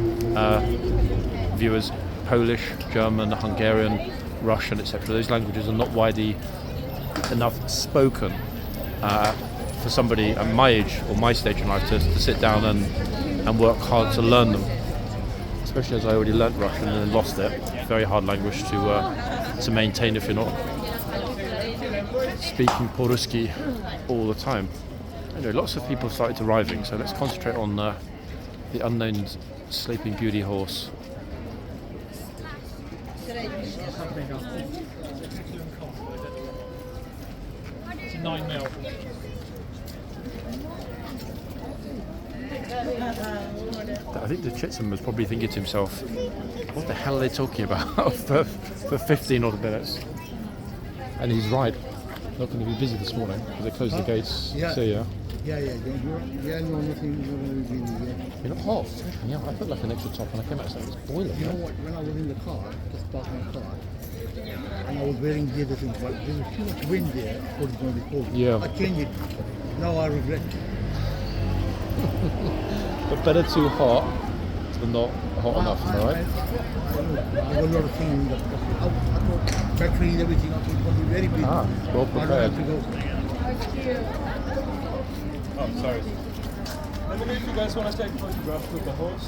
viewers, Polish, German, Hungarian, Russian, etc. Those languages are not widely enough spoken for somebody at my age or my stage in life to sit down and work hard to learn them. Especially as I already learnt Russian and then lost it. Very hard language to maintain if you're not speaking po-ruski all the time. Anyway, lots of people started arriving, so let's concentrate on the unknown Sleeping Beauty horse. It's a 9 mil. I think the Chitsum was probably thinking to himself, what the hell are they talking about for 15 odd minutes? And he's right. Not going to be busy this morning because they closed the gates. Yeah. So yeah. Yeah, no, nothing. You're not hot. Yeah, I put like an extra top and I came out and it's boiling. You know what? When I was in the car, just parked my car, and I was wearing the other thing, but there was too much wind there. I thought it was going to be cold. Yeah. I changed it. Now I regret it. But better too hot than not hot enough, am I right? I got a lot of things in the car. I thought batteries, everything. I thought it was going to be very busy. Well prepared. I don't have to go. Oh, sorry. Let me know if you guys want to take photographs with the horse.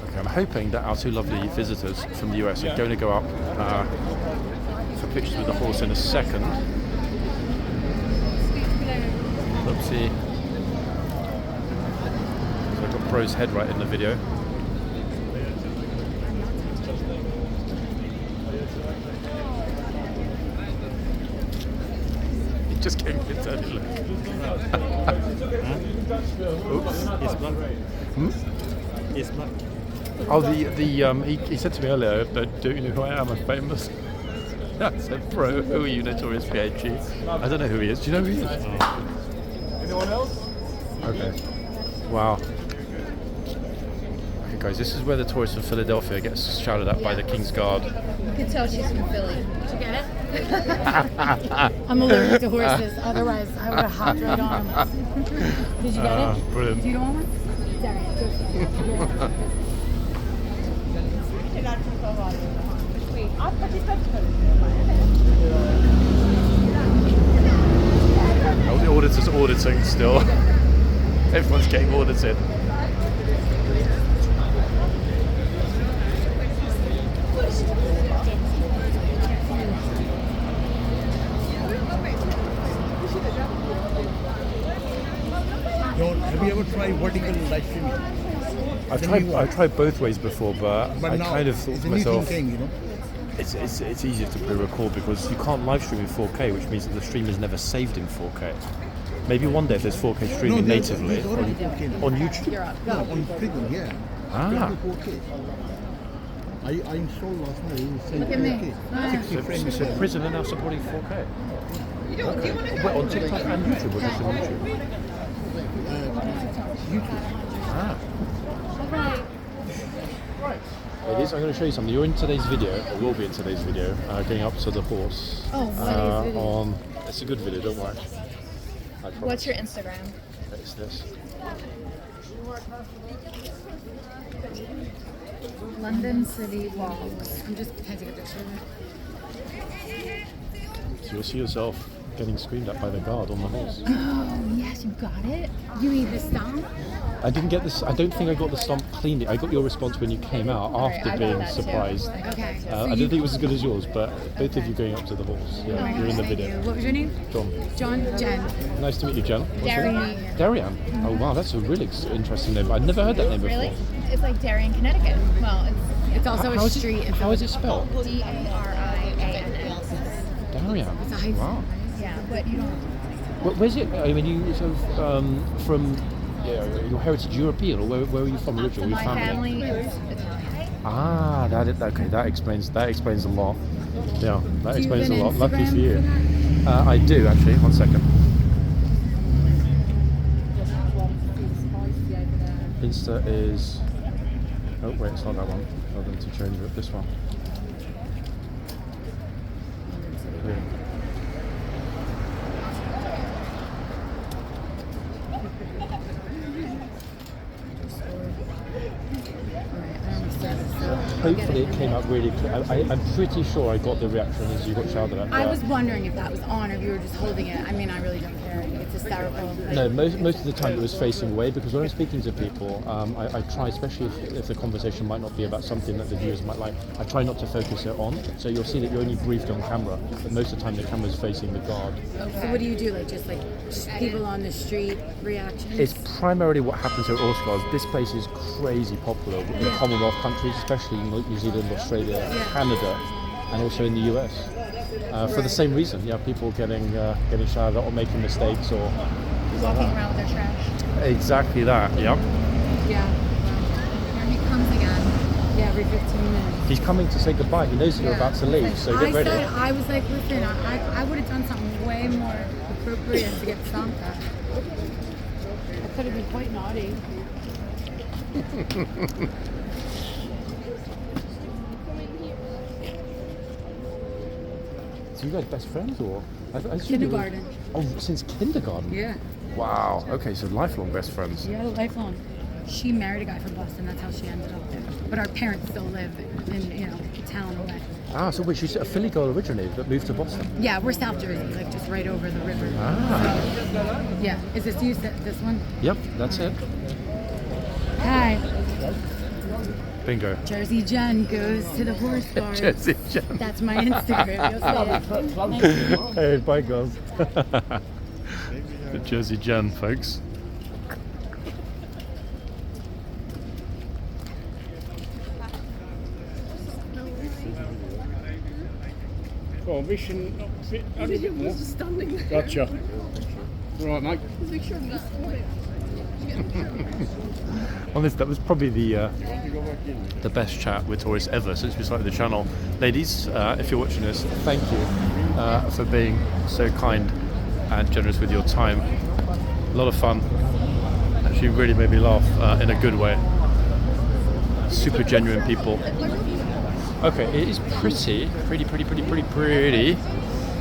Okay, I'm hoping that our two lovely visitors from the US are going to go up for pictures with the horse in a second. Oopsie. So I've got Bro's head right in the video. He just came in to look. Oops. It's black. Hmm? It's black. Oh, he said to me earlier, do you know who I am? I'm famous. I said, bro, who are you, Notorious PhD? I don't know who he is. Do you know who he is? Anyone else? Okay. Wow. Okay, guys, this is where the tourist from Philadelphia gets shouted at by the Kingsguard. You can tell she's from Philly. Did you get it? I'm allergic to horses, otherwise I would have hopped right on them. Did you get it? Brilliant. Do you want one? Sorry. Oh, the auditor's auditing still. Everyone's getting audited. John, have you ever tried vertical live streaming? I've tried both ways before, but I now kind of thought it's to a new myself, thing, you know. it's easier to pre-record because you can't live stream in 4K, which means that the stream is never saved in 4K. Maybe one day if there's 4K streaming natively there's already 4K now. on YouTube. No, on Freedom, yeah. Ah. 4K. I installed last night. It was Look at me. 60 frames. So Prison are now supporting 4K. You don't, do you want to Wait, on TikTok and YouTube or just on YouTube? YouTube. Ah. Right. Ladies, I'm going to show you something. You're in today's video, or will be in today's video, going up to the horse. Oh, what is it? It's a good video, don't worry. I promise. What's your Instagram? It's this. London City Walks. I'm just can I take a picture of it? So you'll see yourself getting screamed at by the guard on the horse. Oh, yes, you got it. You need the stomp? I didn't get this. I don't think I got the stomp cleanly. I got your response when you came out after I got being that too. surprised. Okay. I don't think it was as good as yours, but both of you going up to the horse. Yeah, Oh, you're in the thank video. you. What was your name? John. John. Jen. Nice to meet you, Jen. What's your Darian. name? Darian. Oh wow, that's a really interesting name. I'd never heard that name before. Really? It's like Darien, Connecticut. Well, It's also How a is street. it, how is it spelled? it's Darians. Darian. It's a high Wow. Yeah, but you don't. Where's it? I mean, you sort of from your heritage European, or where are you from originally? My Your family is Italian. Ah, okay. That explains a lot. Yeah, that Do you explains a have an lot. Lucky for you. Instagram I do actually. 1 second. Insta is. Oh wait, it's not that one. I'm going to change it. This one. Yeah. Hopefully it came out really clear. I'm pretty sure I got the reaction as you got shouted at. I was wondering if that was on or if you were just holding it. I mean, I really don't care. It's hysterical. No, most of the time it was facing away because when I'm speaking to people, I try, especially if the conversation might not be about something that the viewers might like, I try not to focus it on. So you'll see that you're only briefed on camera, but most of the time the camera's facing the guard. So what do you do? Like just like people on the street reactions? It's primarily what happens at horseguards. This place is crazy popular in Commonwealth countries, especially in New Zealand, Australia, Canada, and also in the US. For the same reason, people getting shouted at or making mistakes or Walking around with their trash. exactly that. Yep. Yeah. Here he comes again. Yeah, every 15 minutes. He's coming to say goodbye. He knows that you're about to leave, so get ready. I was like, listen, I would have done something way more appropriate to get stomped at. I could have been quite naughty. So you guys best friends or? I assume you were- Kindergarten. Oh, since kindergarten? Yeah. Wow. Okay, so lifelong best friends. Yeah, lifelong. She married a guy from Boston. That's how she ended up there. But our parents still live in, a town away. Ah, so wait, she's a Philly girl originally, but moved to Boston. Yeah, we're South Jersey, like just right over the river. Ah. So, yeah. Is this you? This one? Yep, that's it. Hi. Bingo. Jersey Jen goes to the horse guards. Jersey Jen. That's my Instagram. You'll see it. Hey, bye girls. The Jersey Jen, folks. Go on, mission. A little bit more. Gotcha. All right, mate. Honest, that was probably the best chat with tourists ever since we started the channel. Ladies, if you're watching this, thank you for being so kind and generous with your time. A lot of fun. Actually really made me laugh in a good way. Super genuine people. Okay, it is pretty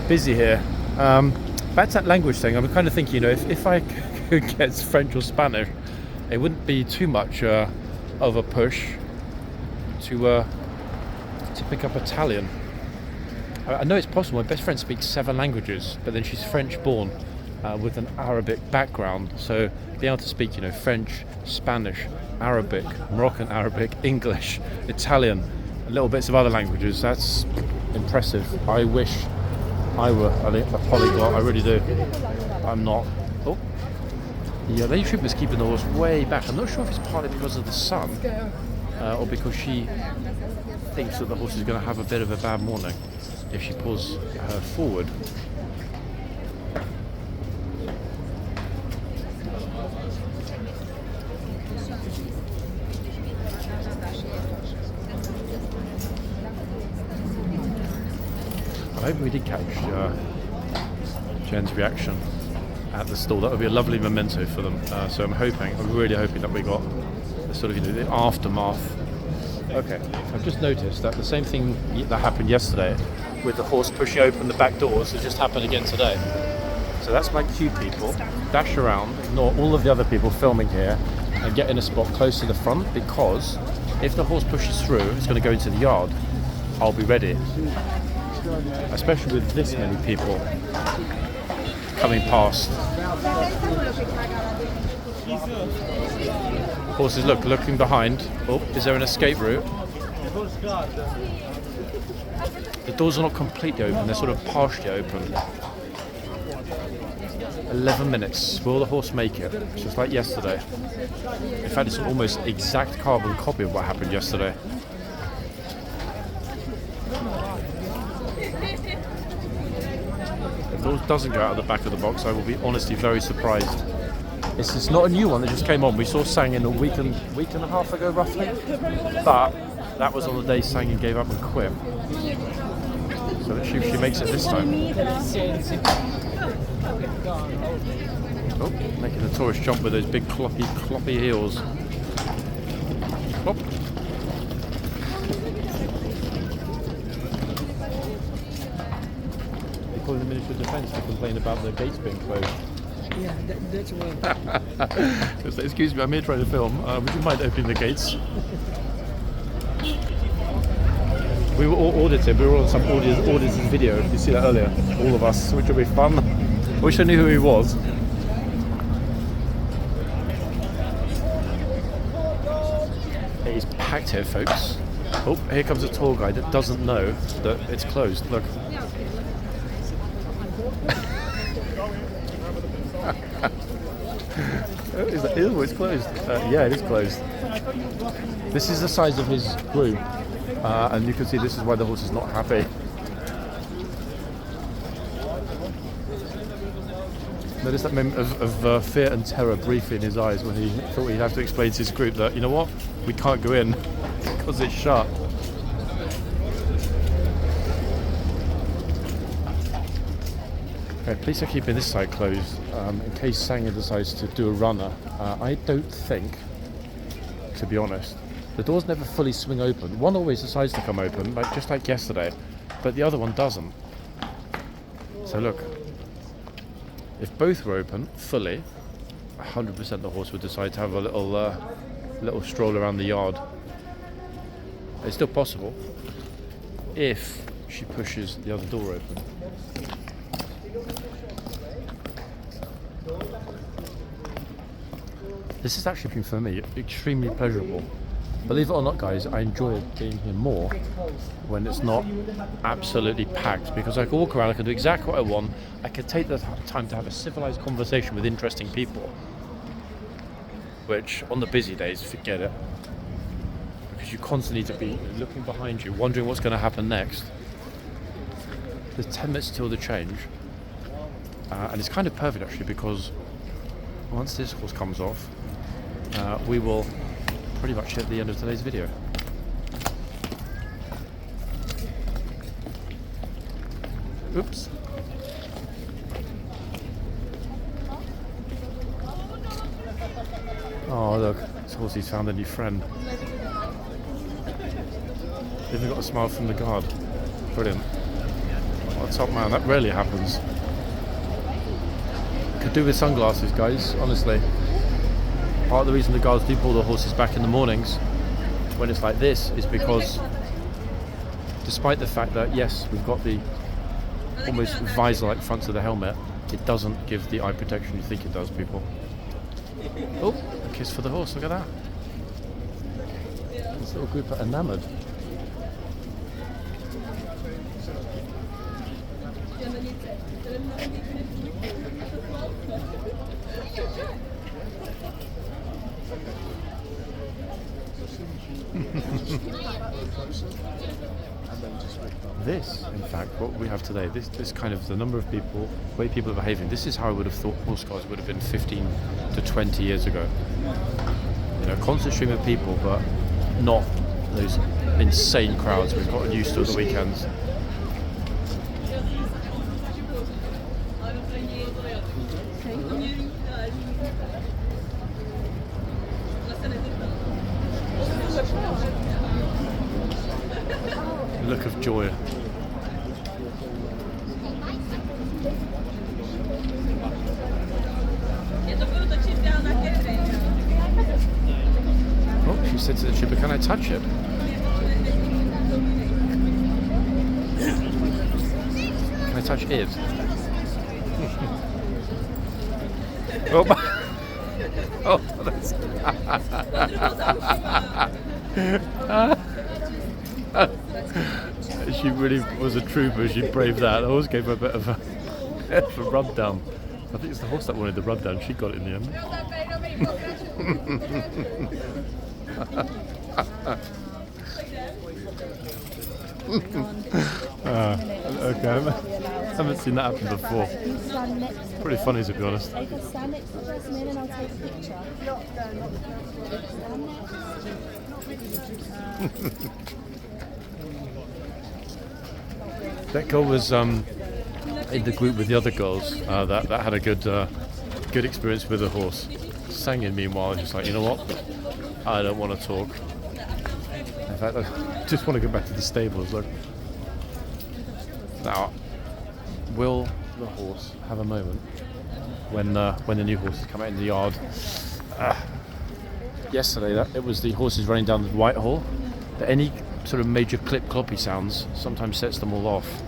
busy here. Back to that language thing, I'm kind of thinking, if I could get French or Spanish, it wouldn't be too much of a push to pick up Italian. I know it's possible. My best friend speaks 7 languages, but then she's French born with an Arabic background. So being able to speak, French, Spanish, Arabic, Moroccan Arabic, English, Italian, little bits of other languages, that's impressive. I wish I were a polyglot, I really do. I'm not. Oh, The lady trooper is keeping the horse way back. I'm not sure if it's partly because of the sun or because she thinks that the horse is going to have a bit of a bad morning if she pulls her forward. I hope we did catch Jen's reaction at the stall. That would be a lovely memento for them. So I'm really hoping that we got the sort of, the aftermath. Okay, I've just noticed that the same thing that happened yesterday with the horse pushing open the back doors has just happened again today. So that's my cue people. Dash around, ignore all of the other people filming here and get in a spot close to the front, because if the horse pushes through, it's going to go into the yard. I'll be ready. Especially with this many people coming past. Horses looking behind. Oh, is there an escape route? The doors are not completely open, they're sort of partially open. 11 minutes. Will the horse make it? It's just like yesterday. In fact, it's an almost exact carbon copy of what happened yesterday. If the horse doesn't go out of the back of the box, I will be honestly very surprised. This is not a new one that just came on. We saw Sangin a week and a half ago, roughly. But that was on the day Sangin gave up and quit. So let's see if she makes it this time. Oh, making a tourist jump with those big cloppy heels. Clop. They call the Ministry of Defence to complain about the gates being closed. Yeah, that's one. Excuse me, I'm here trying to film. Would you mind opening the gates? We were all audited. We were on some audited video. Did you see that earlier? All of us, which will be fun. I wish I knew who he was. It is packed here, folks. Oh, here comes a tour guide that doesn't know that it's closed. Look. It's closed. Yeah, it is closed. This is the size of his group, and you can see this is why the horse is not happy. Notice that moment of fear and terror briefly in his eyes when he thought he'd have to explain to his group that, you know what, we can't go in because it's shut. Okay, police are keeping this side closed in case Sanger decides to do a runner. I don't think, to be honest, the doors never fully swing open. One always decides to come open, just like yesterday, but the other one doesn't. So look, if both were open fully, 100% the horse would decide to have a little stroll around the yard. It's still possible if she pushes the other door open. This has actually been, for me, extremely pleasurable. Believe it or not, guys, I enjoy being here more when it's not absolutely packed, because I can walk around, I can do exactly what I want, I can take the time to have a civilized conversation with interesting people, which on the busy days, forget it, because you constantly need to be looking behind you, wondering what's going to happen next. There's 10 minutes till the change, and it's kind of perfect actually, because once this horse comes off, we will pretty much hit the end of today's video. Oops. Oh look, this horsey's found a new friend. Even got a smile from the guard. Brilliant. What a top man, that rarely happens. Could do with sunglasses, guys, honestly. Part of the reason the guards do pull the horses back in the mornings when it's like this is because, despite the fact that yes, we've got the almost visor-like front of the helmet, it doesn't give the eye protection you think it does, people. Oh, a kiss for the horse, look at that. This little group are enamoured. This, in fact, what we have today, this kind of the number of people, the way people are behaving, this is how I would have thought horse guards would have been 15 to 20 years ago. You know, constant stream of people, but not those insane crowds we've gotten used to at the weekends. Look of joy. Oh, she said to the trooper, "Can I touch it?" Can I touch it? Oh, oh, that's. She really was a trooper. She braved that. The horse gave her a bit of a rub down. I think it's the horse that wanted the rub down. She got it in the end. Okay, I haven't seen that happen before. Pretty funny, to be honest. Stand next to the person in and I'll take a picture. That girl was in the group with the other girls that had a good experience with the horse. Sang in meanwhile, just like, you know what? I don't want to talk. In fact, I just want to go back to the stables. Look. Now, will the horse have a moment when the new horses come out in the yard? Yesterday, it was the horses running down the Whitehall. That any sort of major clip-cloppy sounds sometimes sets them all off.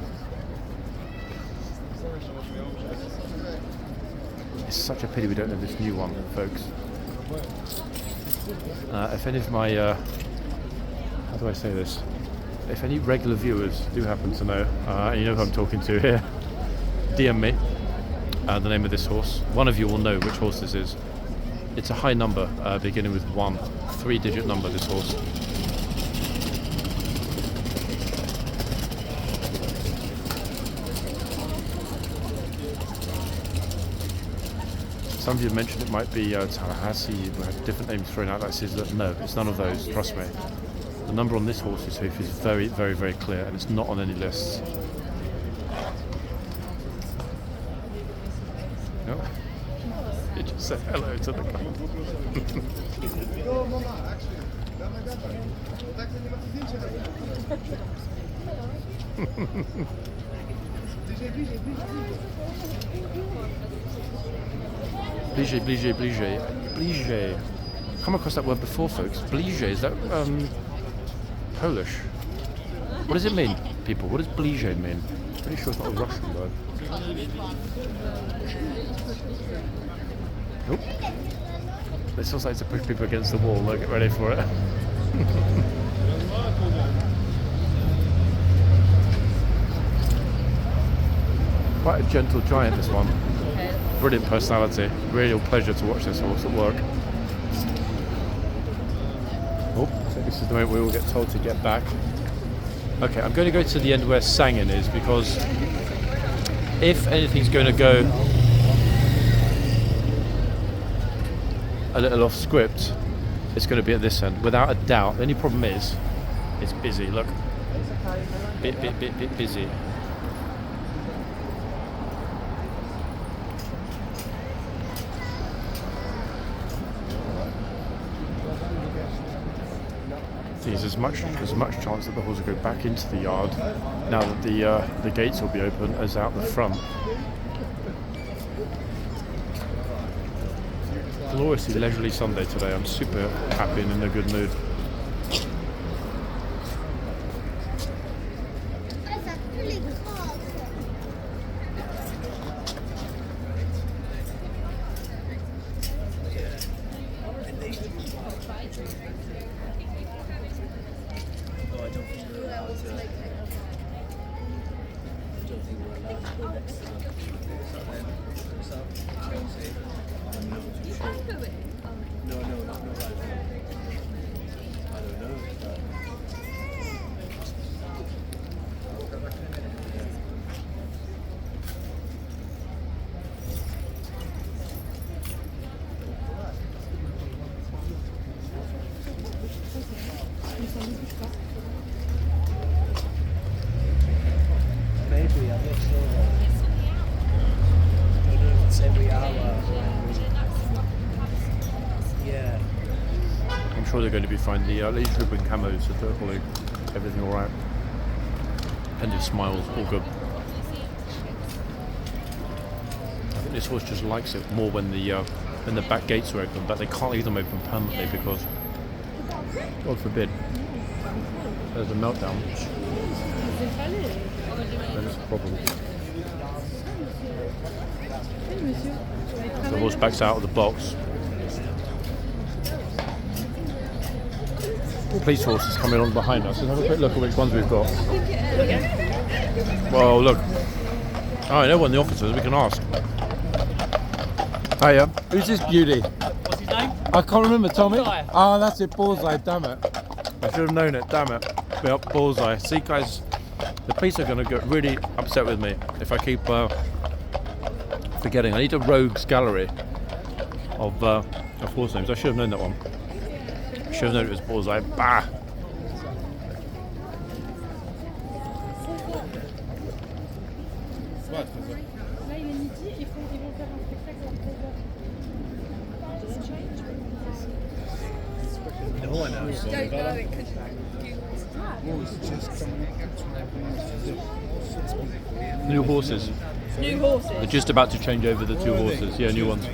It's such a pity we don't have this new one, folks. If any of my, how do I say this? If any regular viewers do happen to know, and you know who I'm talking to here, DM me the name of this horse. One of you will know which horse this is. It's a high number, beginning with 1, 3-digit number, this horse. Some of you mentioned it might be Tallahassee, different names thrown out. That says that no, it's none of those. Trust me. The number on this horse's hoof is very, very, very clear, and it's not on any lists. No, you just said hello to the guy. Blige. Come across that word before, folks. Blige, is that Polish? What does it mean, people? What does blige mean? Pretty sure it's not a Russian word. Nope. This looks like to push people against the wall. Look, get ready for it. Quite a gentle giant, this one. Brilliant personality. Real pleasure to watch this horse at work. Oh, so this is the moment we all get told to get back. Okay, I'm going to go to the end where Sangin is, because if anything's going to go a little off script, it's going to be at this end, without a doubt. The only problem is, it's busy. Look, bit busy. There's as much chance that the horse will go back into the yard now that the gates will be open as out the front. Gloriously leisurely Sunday today. I'm super happy and in a good mood. sure they're going to be fine. The lady trooper in camos are totally everything all right. Plenty of smiles, all good. I think this horse just likes it more when the back gates are open, but they can't leave them open permanently because, God forbid, there's a meltdown. Then it's a problem. The horse backs out of the box. Police horses coming along behind us. Let's have a quick look at which ones we've got. Well, look. Oh, I know one of the officers. We can ask. Hiya. Who's this beauty? What's his name? I can't remember. Tell me. Bullseye. Oh, that's it. Bullseye. Damn it. I should have known it. Damn it. Yep, Bullseye. See, guys, the police are going to get really upset with me if I keep forgetting. I need a rogues gallery of horse names. I should have known that one. I should have known it was Bullseye. Bah! New horses. New horses. They're just about to change over the 2 horses. Yeah, new ones.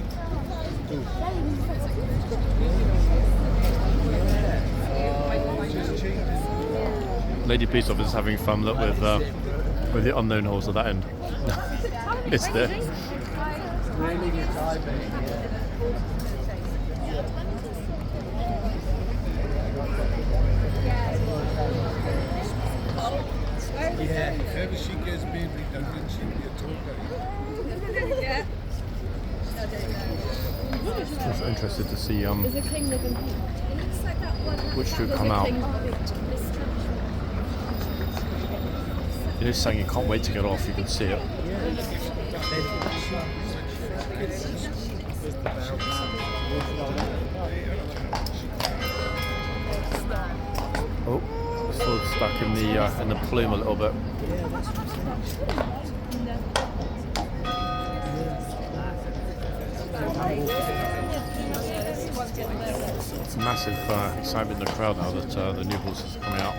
Lady police officer's having fun look with the unknown horse at that end. It's there. Yeah, if ever she gets made redundant, she'll be a talker. Yeah. I was interested to see There's a king living here. It looks like that one. which two There's come a out. king. It is saying you can't wait to get off. You can see it. Oh, the sword's stuck in the plume a little bit. It's massive excitement in the crowd now that the new horses are coming out.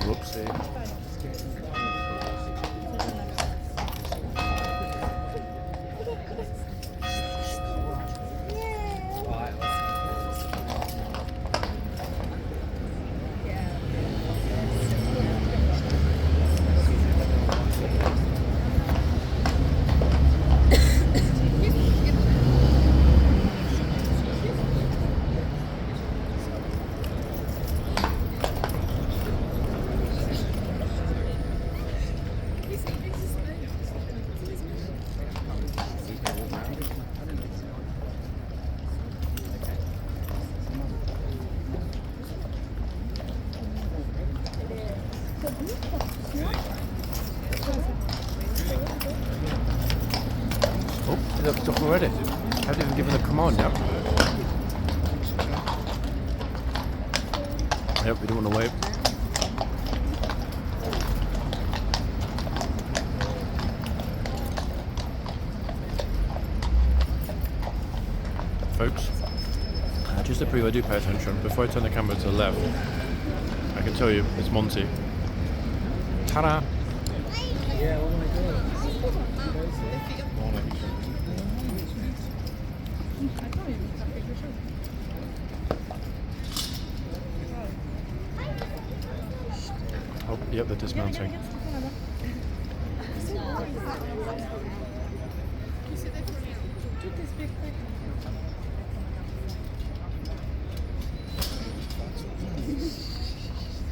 Whoopsie. Oh, look, it's off already. I haven't even given the command yet. Yep, we don't want to wait. Folks, just to prove I do pay attention, before I turn the camera to the left, I can tell you it's Monty. Ta-da! Oh, yep, they're dismounting.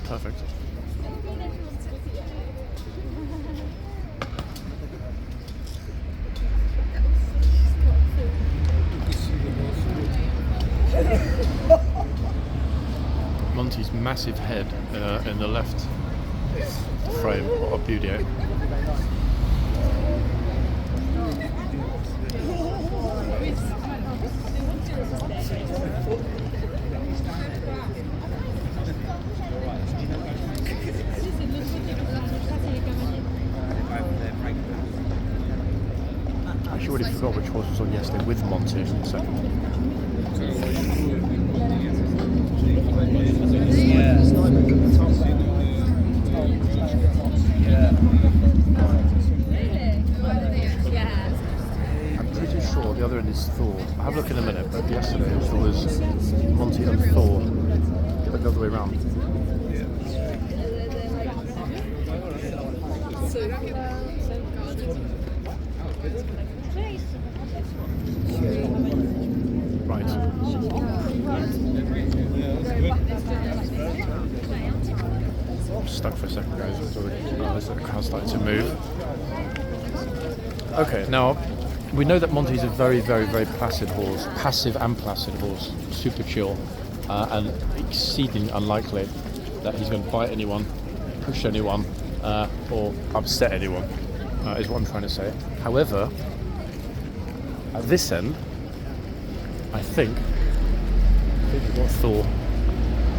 Perfect. Monty's massive head in the left frame. What a beauty, eh? already forgot which horse was on yesterday with Monty. Second. I'm pretty sure the other end is Thor. I'll have a look in a minute, but yesterday it was Monty and Thor, but the other way around. Right. I'm stuck for a second, guys. The crowd's starting to move. Okay, now we know that Monty's a very, very, very placid horse, passive and placid horse, super chill, and exceedingly unlikely that he's going to bite anyone, push anyone, or upset anyone, is what I'm trying to say. However, at this end, I think we've got Thor.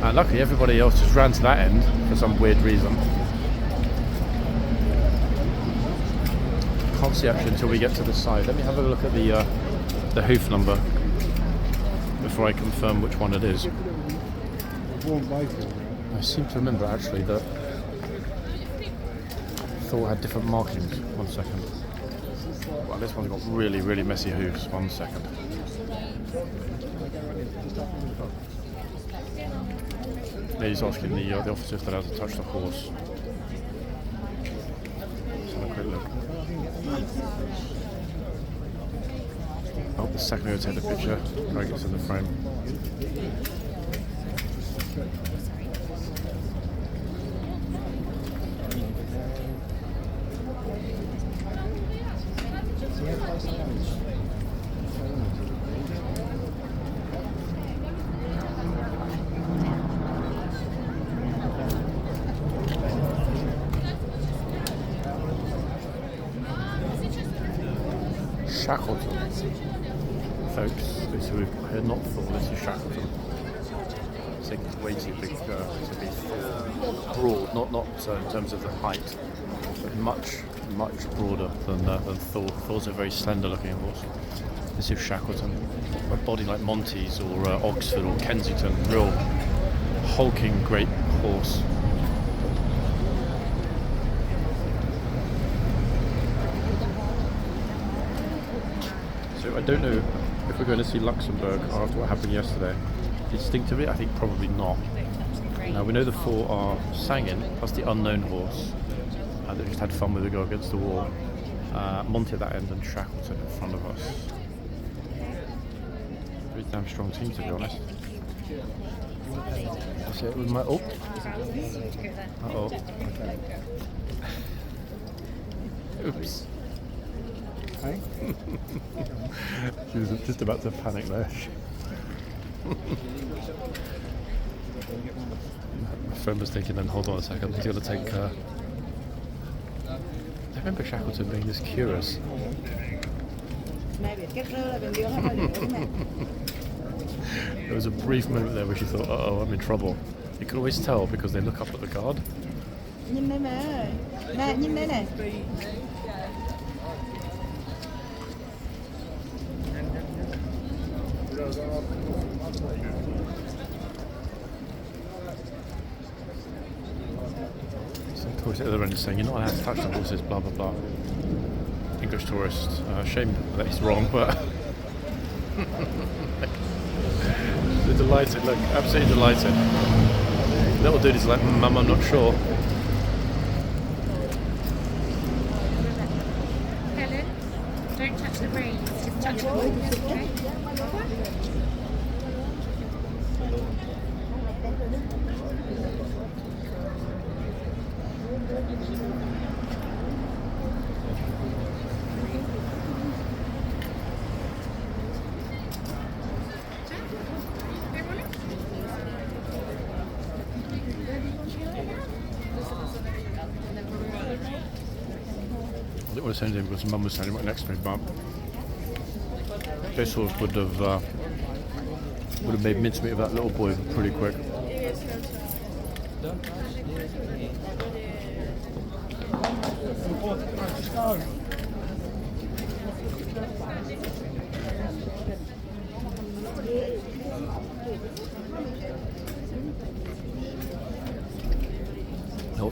And luckily everybody else just ran to that end for some weird reason. Can't see actually until we get to the side. Let me have a look at the hoof number before I confirm which one it is. I seem to remember actually that Thor had different markings. 1 second. Well, this one's got really, really messy hooves. 1 second. He's asking the officer if they're allowed to touch the horse. Let's have a quick look. Oh, the second I'm going to take the picture, try to get in the frame. Shackleton. Folks, this is we've got here, not Thor, this is Shackleton. I think it's way too big to be broad, not in terms of the height, but much broader than Thor. Thor's a very slender looking horse. This is Shackleton. A body like Monty's or Oxford or Kensington, real hulking great horse. So I don't know if we're going to see Luxembourg after what happened yesterday. Instinctively, I think probably not. Now we know the four are Sangin, plus the unknown horse that just had fun with the go against the wall. Monty at that end and Shackleton in front of us. Pretty damn strong team, to be honest. That's it with my Oops. Hi. She was just about to panic there. My friend was thinking then, hold on a second, he's going to take I remember Shackleton being this curious. There was a brief moment there where she thought, uh-oh, I'm in trouble. You could always tell because they look up at the guard. Some tourist at the other end is saying, you're not allowed to touch the horses, blah blah blah. English tourist, shame that he's wrong, but they're delighted, look, absolutely delighted. Little dude is like, Mum, I'm not sure. Helen, don't touch the reins, just touch the horse, okay? I didn't want to send him because Mum was standing right next to me, but this horse would have made mincemeat of that little boy pretty quick.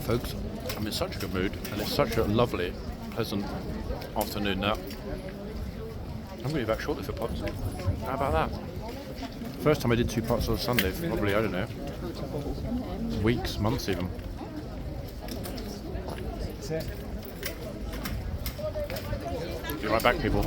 folks. I'm in such a good mood, and it's such a lovely, pleasant afternoon now. I'm going to be back shortly for pots. How about that? First time I did 2 pots on a Sunday for probably, I don't know, weeks, months even. Be right back, people.